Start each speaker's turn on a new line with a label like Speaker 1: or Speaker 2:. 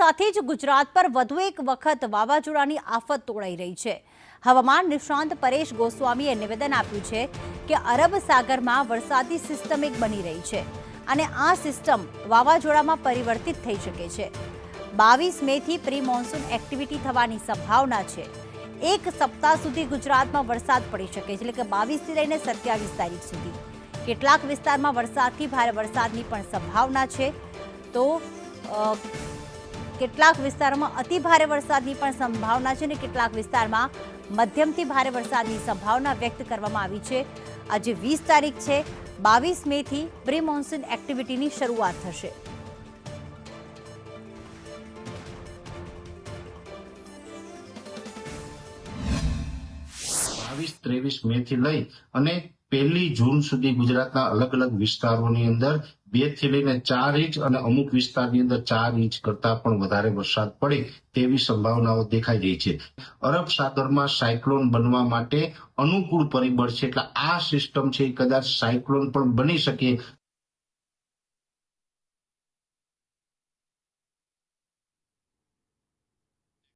Speaker 1: સાથે જ ગુજરાત પર વધુ એક વખત વાવાઝોડાની આફત તોળાઈ રહી છે। હવામાન નિષ્ણાંત પરેશ ગોસ્વામીએ નિવેદન આપ્યું છે કે અરબ સાગરમાં વરસાદી સિસ્ટમ એક બની રહી છે અને આ સિસ્ટમ વાવાઝોડામાં પરિવર્તિત થઈ શકે છે। 22 મેથી પ્રી મોન્સૂન એક્ટિવિટી થવાની સંભાવના છે। એક સપ્તાહ સુધી ગુજરાતમાં વરસાદ પડી શકે છે, એટલે કે 22 થી લઈને 27 તારીખ સુધી। કેટલાક વિસ્તારમાં વરસાદથી ભારે વરસાદની પણ સંભાવના છે, તો કેટલાક વિસ્તારોમાં અતિ ભારે વરસાદની પણ સંભાવના છે અને કેટલાક વિસ્તારમાં મધ્યમથી ભારે વરસાદની સંભાવના વ્યક્ત કરવામાં આવી છે। આજે 20 તારીખ છે, 22 મેથી પ્રી મોન્સૂન એક્ટિવિટીની શરૂઆત થશે।
Speaker 2: બાવીસ 23 મે થી લઈ અને 1 જૂન સુધી ગુજરાતના અલગ અલગ વિસ્તારોની અંદર 2 થી લઈને 4 ઇંચ અને અમુક વિસ્તારની અંદર 4 ઇંચ કરતા પણ વધારે વરસાદ પડે તેવી સંભાવનાઓ દેખાઈ રહી છે। અરબ સાગરમાં સાયક્લોન બનવા માટે અનુકૂળ પરિબળ છે, એટલે આ સિસ્ટમ છે કદાચ સાયક્લોન પણ બની શકે